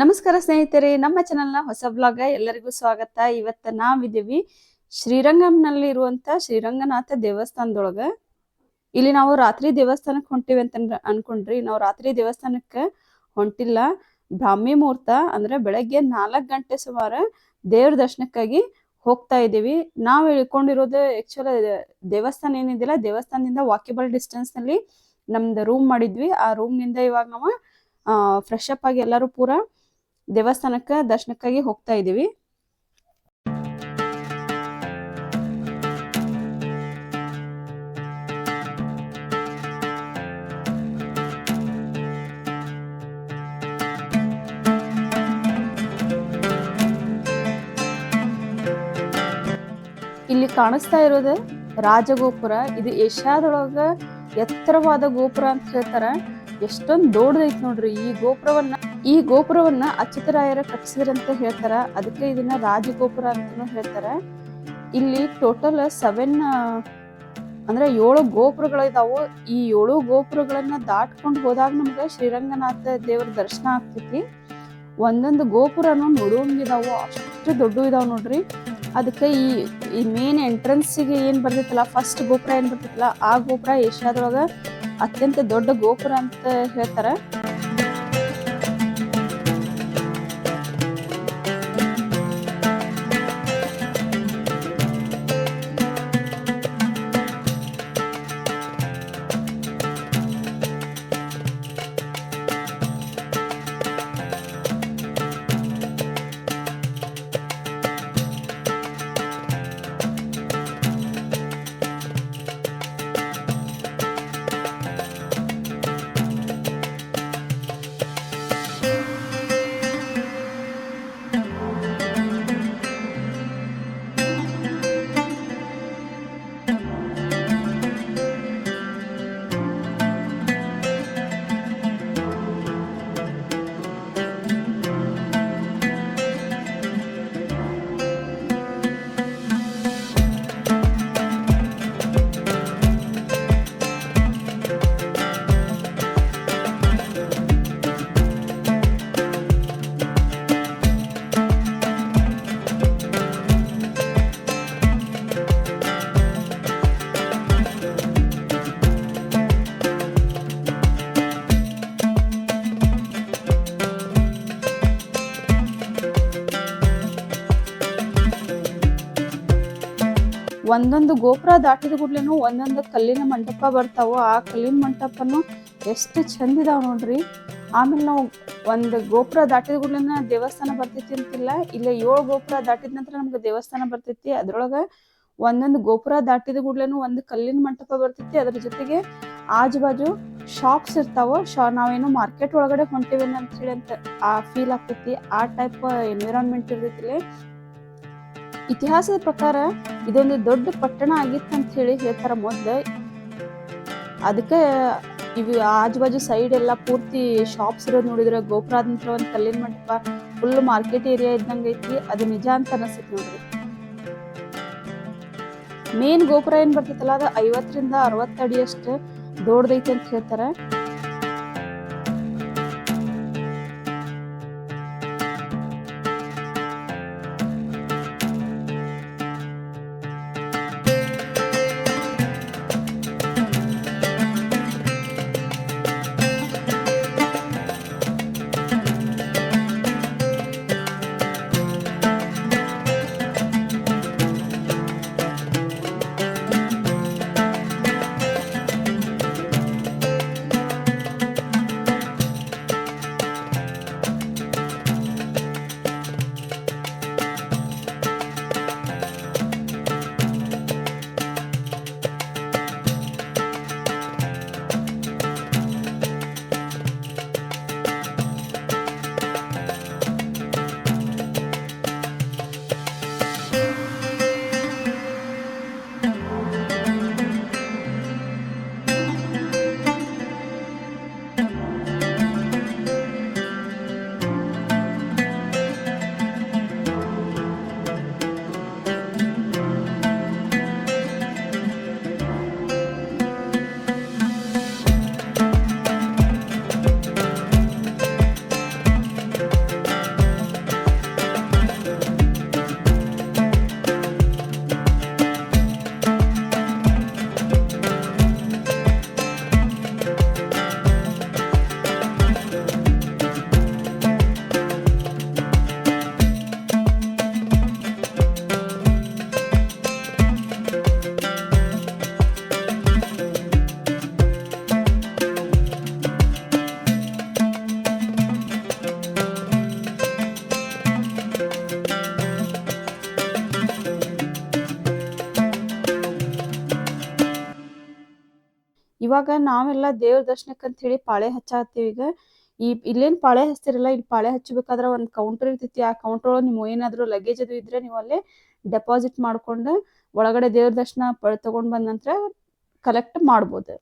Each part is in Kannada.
ನಮಸ್ಕಾರ ಸ್ನೇಹಿತರೆ, ನಮ್ಮ ಚಾನೆಲ್ನ ಹೊಸ ಬ್ಲಾಗ್ ಎಲ್ಲರಿಗೂ ಸ್ವಾಗತ. ಇವತ್ತು ನಾವಿದ್ದೀವಿ ಶ್ರೀರಂಗಂನಲ್ಲಿ ಇರುವಂತ ಶ್ರೀರಂಗನಾಥ ದೇವಸ್ಥಾನದೊಳಗ. ಇಲ್ಲಿ ನಾವು ರಾತ್ರಿ ದೇವಸ್ಥಾನಕ್ಕೆ ಹೊಂಟಿವಿ ಅಂತ ಅನ್ಕೊಂಡ್ರಿ. ನಾವು ರಾತ್ರಿ ದೇವಸ್ಥಾನಕ್ಕೆ ಹೊಂಟಿಲ್ಲ. ಬ್ರಾಹ್ಮಿ ಮುಹೂರ್ತ ಅಂದ್ರೆ ಬೆಳಗ್ಗೆ 4 ಗಂಟೆ ಸುಮಾರು ದೇವ್ರ ದರ್ಶನಕ್ಕಾಗಿ ಹೋಗ್ತಾ ಇದೀವಿ. ನಾವು ಇಳ್ಕೊಂಡಿರೋದು ಆಕ್ಚುಲಿ ದೇವಸ್ಥಾನ ಏನಿದಿಲ್ಲ, ದೇವಸ್ಥಾನದಿಂದ ವಾಕೇಬಲ್ ಡಿಸ್ಟೆನ್ಸ್ ನಲ್ಲಿ ನಮ್ದು ರೂಮ್ ಮಾಡಿದ್ವಿ. ಆ ರೂಮ್ ನಿಂದ ಇವಾಗ ನಾವು ಫ್ರೆಶ್ ಅಪ್ ಆಗಿ ಎಲ್ಲರೂ ಪೂರಾ ದೇವಸ್ಥಾನಕ್ಕೆ ದರ್ಶನಕ್ಕಾಗಿ ಹೋಗ್ತಾ ಇದೀವಿ. ಇಲ್ಲಿ ಕಾಣಿಸ್ತಾ ಇರೋದು ರಾಜಗೋಪುರ. ಇದು ಏಷ್ಯಾದೊಳಗ ಎತ್ತರವಾದ ಗೋಪುರ ಅಂತ ಹೇಳ್ತಾರ. ಎಷ್ಟೊಂದು ದೊಡ್ಡದೈತಿ ನೋಡ್ರಿ. ಈ ಗೋಪುರವನ್ನ ಅಚ್ಯುತರಾಯರ ಕಟ್ಟಿಸಿದ್ರಂತ ಹೇಳ್ತಾರ. ಅದಕ್ಕೆ ಇದನ್ನ ರಾಜಗೋಪುರ ಅಂತಾನು ಹೇಳ್ತಾರ. ಇಲ್ಲಿ ಟೋಟಲ್ 7 ಗೋಪುರಗಳಿದಾವು. ಈ 7 ಗೋಪುರಗಳನ್ನ ದಾಟ್ಕೊಂಡು ಹೋದಾಗ ನಮ್ಗೆ ಶ್ರೀರಂಗನಾಥ ದೇವರ ದರ್ಶನ ಆಗ್ತೈತಿ. ಒಂದೊಂದು ಗೋಪುರನು ನೋಡುವಂಗಿದಾವು, ಅಷ್ಟು ದೊಡ್ಡ ಇದಾವ್ ನೋಡ್ರಿ. ಅದಕ್ಕೆ ಈ ಮೇನ್ ಎಂಟ್ರೆನ್ಸ್ಗೆ ಏನ್ ಬರ್ತೈತಲ್ಲ, ಫಸ್ಟ್ ಗೋಪುರ ಏನ್ ಬರ್ತೈತಲ್ಲ, ಆ ಗೋಪುರ ಏಷ್ಯಾದೊಳಗ ಅತ್ಯಂತ ದೊಡ್ಡ ಗೋಪುರ ಅಂತ ಹೇಳ್ತಾರ. ಒಂದೊಂದು ಗೋಪುರ ದಾಟಿದ ಕೂಡ್ಲೇನು ಒಂದೊಂದು ಕಲ್ಲಿನ ಮಂಟಪ ಬರ್ತಾವ. ಆ ಕಲ್ಲಿನ ಮಂಟಪನು ಎಷ್ಟು ಚಂದ ಇದಾವ್ ನೋಡ್ರಿ. ಆಮೇಲೆ ನಾವು ಒಂದು ಗೋಪುರ ದಾಟಿದ ಕೂಡ್ಲೇನ ದೇವಸ್ಥಾನ ಬರ್ತೈತಿ ಅಂತಿಲ್ಲ. ಇಲ್ಲ 7 ಗೋಪುರ ದಾಟಿದ ನಂತರ ನಮ್ಗೆ ದೇವಸ್ಥಾನ ಬರ್ತೈತಿ. ಅದ್ರೊಳಗ ಒಂದೊಂದು ಗೋಪುರ ದಾಟಿದ ಕೂಡ್ಲೇನು ಒಂದು ಕಲ್ಲಿನ ಮಂಟಪ ಬರ್ತೈತಿ. ಅದ್ರ ಜೊತೆಗೆ ಆಜು ಬಾಜು ಶಾಪ್ಸ್ ಇರ್ತಾವ. ನಾವೇನು ಮಾರ್ಕೆಟ್ ಒಳಗಡೆ ಹೊಂಟಿವಿ ಅಂತ ಹೇಳಿ ಅಂತ ಆ ಫೀಲ್ ಆಗ್ತೈತಿ. ಆ ಟೈಪ್ ಎನ್ವಿರಾನ್ಮೆಂಟ್ ಇರ್ತೈತಿ. ಇತಿಹಾಸದ ಪ್ರಕಾರ ಇದೊಂದು ದೊಡ್ಡ ಪಟ್ಟಣ ಆಗಿತ್ತು ಅಂತ ಹೇಳಿ ಹೇಳ್ತಾರ ಮೊದ್ಲು. ಅದಕ್ಕೆ ಇವು ಆಜು ಬಾಜು ಸೈಡ್ ಎಲ್ಲ ಪೂರ್ತಿ ಶಾಪ್ಸ್ ಇರೋದು ನೋಡಿದ್ರೆ ಗೋಪುರ ಆದ ನಂತರ ಒಂದು ಕಲ್ಲಿನ ಮಂಟಪ ಫುಲ್ ಮಾರ್ಕೆಟ್ ಏರಿಯಾ ಇದ್ದಂಗೆ ಐತಿ. ಅದು ನಿಜ ಅಂತ ಅನಿಸ್ತೈತಿ ನೋಡ್ರಿ. ಮೇನ್ ಗೋಪುರ ಏನ್ ಬರ್ತೈತಲ್ಲ, ಅದು 50 ರಿಂದ 60 ಅಡಿಯಷ್ಟು ದೊಡ್ಡದೈತಿ ಅಂತ ಹೇಳ್ತಾರ. ಇವಾಗ ನಾವೆಲ್ಲ ದೇವ್ರ ದರ್ಶನಕ್ಕಂತ ಹೇಳಿ ಪಾಳೆ ಹಚ್ಚಾತ್ತೀವಿ. ಈಗ ಇಲ್ಲೇನ್ ಪಾಳೆ ಹಚ್ತಿರಲ್ಲ, ಇಲ್ಲಿ ಪಾಳೆ ಹಚ್ಚಬೇಕಾದ್ರ ಒಂದ್ ಕೌಂಟರ್ ಇರ್ತೈತಿ. ಆ ಕೌಂಟರ್ ಒಳಗೆ ನೀವು ಏನಾದ್ರು ಲಗೇಜ್ ಅದು ಇದ್ರೆ ನೀವು ಅಲ್ಲೇ ಡೆಪಾಸಿಟ್ ಮಾಡ್ಕೊಂಡು ಒಳಗಡೆ ದೇವ್ರ ದರ್ಶನ ತಗೊಂಡ್ ಬಂದ ನಂತರ ಕಲೆಕ್ಟ್ ಮಾಡ್ಬೋದು.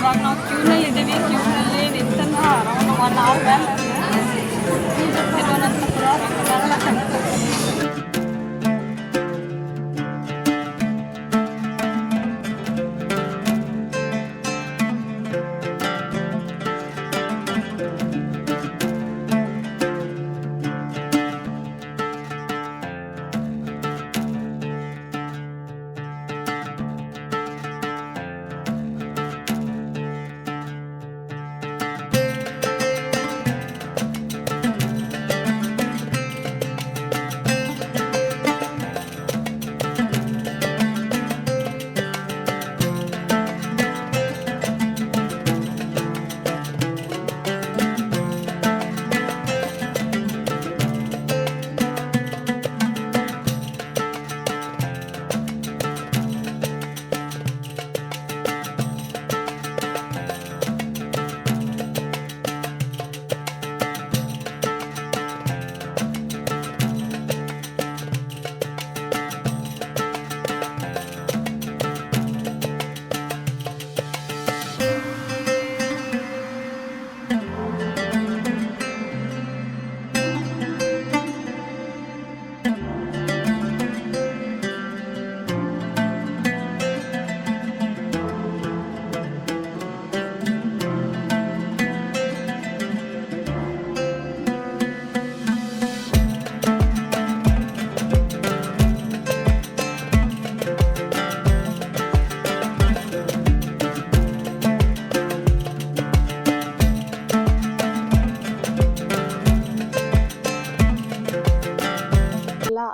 ಇವಾಗ ನಾವು ಕ್ಯೂನಲ್ಲಿ ಇದ್ದೀವಿ. ಕ್ಯೂನಲ್ಲಿ ನಿಂತಂಗ ಅರೌಂಡ್ 1 hour ಬ್ಯಾಕ್ ತಿರುವನಂತಪುರ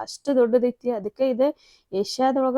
ಅಷ್ಟು ದೊಡ್ಡದೈತಿ. ಅದಕ್ಕೆ ಇದು ಏಷ್ಯಾದೊಳಗ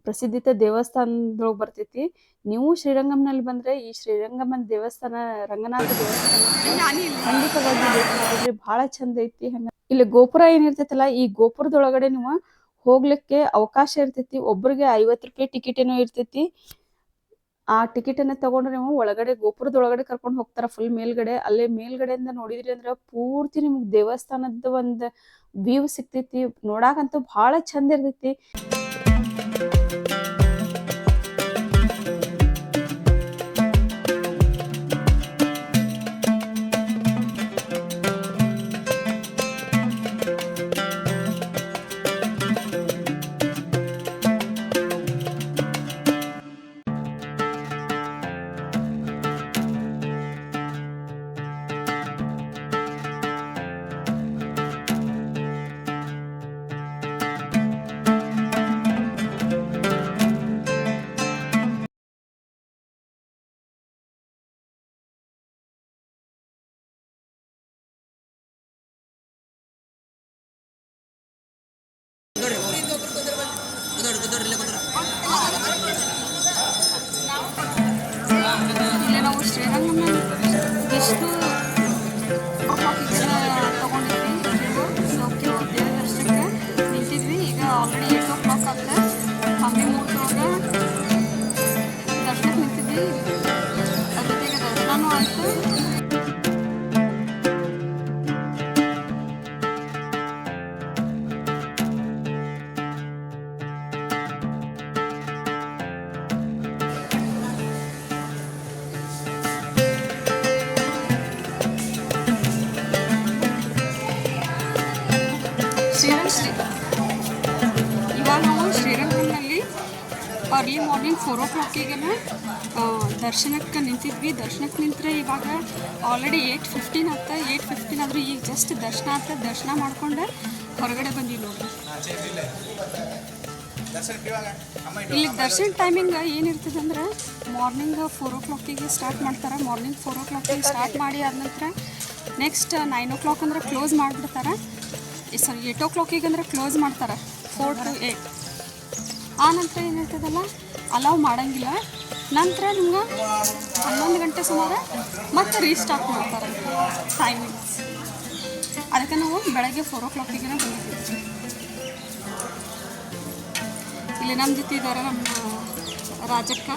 ಪ್ರಸಿದ್ಧಿತ ದೇವಸ್ಥಾನದೊಳಗೆ ಬರ್ತೈತಿ. ನೀವು ಶ್ರೀರಂಗಂನಲ್ಲಿ ಬಂದ್ರೆ ಈ ಶ್ರೀರಂಗಮನ್ ದೇವಸ್ಥಾನ, ರಂಗನಾಥ ದೇವಸ್ಥಾನ ಖಂಡಿತವಾಗಿ ಭೇಟಿ ಮಾಡಿದ್ರಿ. ಬಹಳ ಚಂದ ಐತಿ. ಹಂಗ ಇಲ್ಲಿ ಗೋಪುರ ಏನಿರ್ತೈತಲ್ಲ, ಈ ಗೋಪುರದೊಳಗಡೆ ನೀವು ಹೋಗ್ಲಿಕ್ಕೆ ಅವಕಾಶ ಇರ್ತೈತಿ. ಒಬ್ರಿಗೆ 50 ರೂಪಾಯಿ ಟಿಕೆಟ್ ಏನೋ ಇರ್ತೈತಿ. ಆ ಟಿಕೆಟ್ ಅನ್ನ ತಗೊಂಡ್ರೆ ನೀವು ಒಳಗಡೆ ಗೋಪುರದೊಳಗಡೆ ಕರ್ಕೊಂಡು ಹೋಗ್ತಾರ ಫುಲ್ ಮೇಲ್ಗಡೆ. ಅಲ್ಲೇ ಮೇಲ್ಗಡೆಯಿಂದ ನೋಡಿದ್ರಿ ಅಂದ್ರ ಪೂರ್ತಿ ನಿಮ್ಗೆ ದೇವಸ್ಥಾನದ ಒಂದ್ ವ್ಯೂ ಸಿಗ್ತೈತಿ. ನೋಡಾಕಂತೂ ಬಹಳ ಚಂದ ಇರ್ತೈತಿ. ಇಲ್ಲಿ ನಾವು ಶ್ರೀರಂಗನ ಇಷ್ಟು ತಗೊಂಡಿದ್ವಿ. ಓಕೆ, ದೇವ್ರ ದರ್ಶನಕ್ಕೆ ನಿಂತಿದ್ವಿ. ಈಗ ಆಲ್ರೆಡಿ 8 o'clock ಆಗ್ತದೆ. ಕಮ್ಮಿ ಮುಗಿದೊಳಗೆ ದರ್ಶನಕ್ಕೆ ನಿಂತಿದ್ವಿ. ಅದ್ರ ಜೊತೆಗೆ ದರ್ಶನನೂ ಆಯಿತು. ಇವಾಗ ನಾವು ಶ್ರೀರಂಗಂನಲ್ಲಿ ಅರ್ಲಿ ಮಾರ್ನಿಂಗ್ 4 o'clockಗೆ ದರ್ಶನಕ್ಕೆ ನಿಂತಿದ್ವಿ. ದರ್ಶನಕ್ಕೆ ನಿಂತರೆ ಇವಾಗ ಆಲ್ರೆಡಿ 8:15 ಆಗ್ತದೆ. 8:15 ಆದರೂ ಈಗ ಜಸ್ಟ್ ದರ್ಶನ ಆಗ್ತದೆ. ದರ್ಶನ ಮಾಡ್ಕೊಂಡು ಹೊರಗಡೆ ಬಂದಿವಿ ನೋಡ್ರಿ. ಇಲ್ಲಿ ದರ್ಶನ ಟೈಮಿಂಗ್ ಏನಿರ್ತದೆ ಅಂದ್ರೆ ಮಾರ್ನಿಂಗ್ 4 o'clockಗೆ ಸ್ಟಾರ್ಟ್ ಮಾಡ್ತಾರೆ. ಮಾರ್ನಿಂಗ್ 4 o'clockಗೆ ಸ್ಟಾರ್ಟ್ ಮಾಡಿ ಆದ ನಂತರ ನೆಕ್ಸ್ಟ್ 9 o'clock ಅಂದ್ರೆ ಕ್ಲೋಸ್ ಮಾಡಿಬಿಡ್ತಾರೆ. ಸಾರಿ 8 o'clockಗೆ ಅಂದ್ರೆ ಕ್ಲೋಸ್ ಮಾಡ್ತಾರೆ. 4 to 8 ಆ ನಂತರ ಏನಿರ್ತದಲ್ಲ ಅಲೌ ಮಾಡೋಂಗಿಲ್ಲ. ನಂತರ ನಿಮ್ಗೆ 11 ಗಂಟೆ ಸುಮಾರು ಮತ್ತೆ ರೀಸ್ಟಾರ್ಟ್ ಮಾಡ್ತಾರೆ ಟೈಮಿಂಗ್ಸ್. ಅದಕ್ಕೆ ನಾವು ಬೆಳಗ್ಗೆ 4 o'clockಗೆ ಬಂದಿದ್ದೀವಿ. ಇಲ್ಲಿ ನಮ್ಮ ಜೊತೆ ಇದ್ದಾರೆ ನಮ್ಮ ರಾಜಕ್ಕ.